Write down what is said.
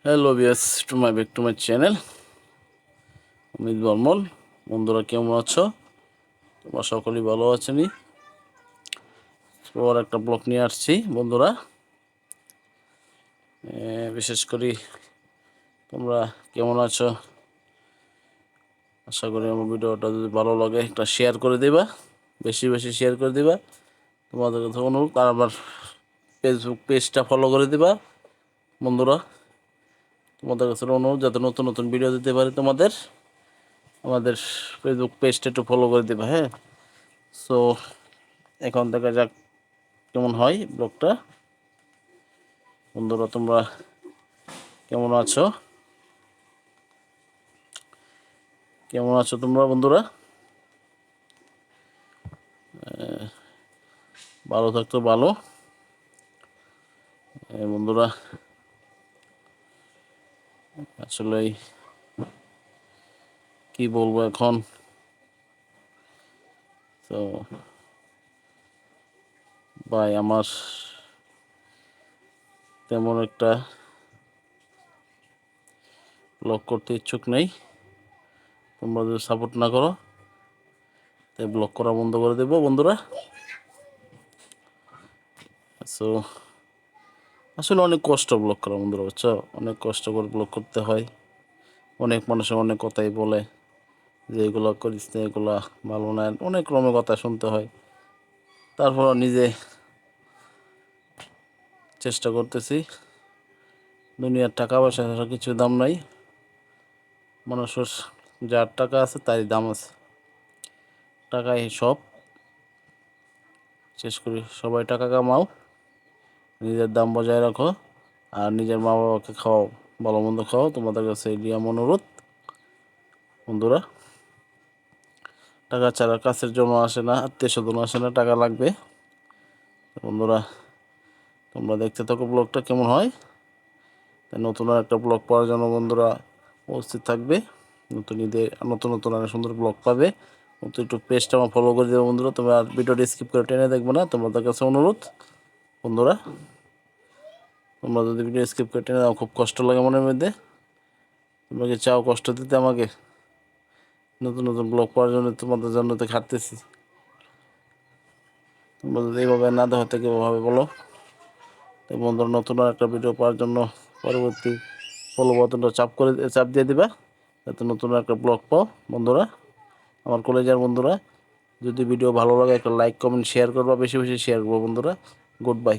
Hello viewers, to my back to my channel Amit Barman. বন্ধুরা কেমন আছো? তোমরা সকলেই ভালো আছেনি? আর একটা ব্লগ নিয়ে আসছি বন্ধুরা। বিশেষ করে তোমরা কেমন আছো? আশা করি আমার ভিডিওটা যদি ভালো লাগে একটা শেয়ার করে দিবা, বেশি বেশি শেয়ার করে দিবা। তোমাদের কাছে অনুরোধ, আর আমার ফেসবুক পেজটা ফলো করে দিবা বন্ধুরা। তোমাদের কাছে অনুরোধ যাতে নতুন নতুন ভিডিও দিতে পারি তোমাদের, আমাদের ফেসবুক পেজটা একটু ফলো করে দিবা। হ্যাঁ, সো এখন দেখা যাক কেমন হয় ব্লগটা। বন্ধুরা তোমরা কেমন আছো? কেমন আছো তোমরা বন্ধুরা? ভালো থাকতো ভালো। বন্ধুরা আসলে কি বলবো এখন, তো ভাই আমার তেমন একটা ব্লগ করতে ইচ্ছুক নেই। তোমরা যদি সাপোর্ট না করো তাই ব্লগ করা বন্ধ করে দেবো বন্ধুরা। সো আসলে অনেক কষ্ট ব্লগ করা বন্ধুরা, বুঝছো? অনেক কষ্ট করে ব্লগ করতে হয়। অনেক মানুষের অনেক কথাই বলে যে এগুলো করিস না, এগুলা ভালো না, অনেক রকমের কথা শুনতে হয়। তারপর নিজে চেষ্টা করতেছি। দুনিয়ার টাকা পয়সা ছাড়া কিছু দাম নাই। মানুষের যার টাকা আছে তারই দাম আছে, টাকাই সব। শেষ করি, সবাই টাকা কামাও, নিজের দাম বজায় রাখো, আর নিজের মা বাবাকে খাওয়াও, ভালো মন্দ খাও। তোমাদের কাছে এটি আমার অনুরোধ বন্ধুরা। টাকা ছাড়া কাছের জন্য আসে না, আত্মীয় স্বজন আসে না, টাকা লাগবে বন্ধুরা। তোমরা দেখতে থাকো ব্লগটা কেমন হয়। নতুন আর একটা ব্লগ পাওয়ার জন্য বন্ধুরা উপস্থিত থাকবে। নতুন ঈদে নতুন নতুন আর সুন্দর ব্লগ পাবে। তো একটু পেজটা আমার ফলো করে দেবে বন্ধুরা। তোমরা আর ভিডিওটি স্কিপ করে টেনে দেখবে না, তোমাদের কাছে অনুরোধ বন্ধুরা। তোমরা যদি ভিডিও স্কিপ করে টেনে দাও খুব কষ্ট লাগে মনের মধ্যে। তোমরা কি চাও কষ্ট দিতে আমাকে? নতুন নতুন ব্লগ পাওয়ার জন্য তোমাদের জন্য তো খাটতেছি। তোমরা যদি এইভাবে না দেখো থেকে কীভাবে বলো? তো বন্ধুরা নতুন আর একটা ভিডিও পাওয়ার জন্য পরবর্তী ফলো বাটনটা চাপ দিয়ে দিবা, যাতে নতুন একটা ব্লগ পাও বন্ধুরা। আমার কলেজের বন্ধুরা, যদি ভিডিও ভালো লাগে একটা লাইক কমেন্ট শেয়ার করবা, বেশি বেশি শেয়ার করবো বন্ধুরা। Good bye.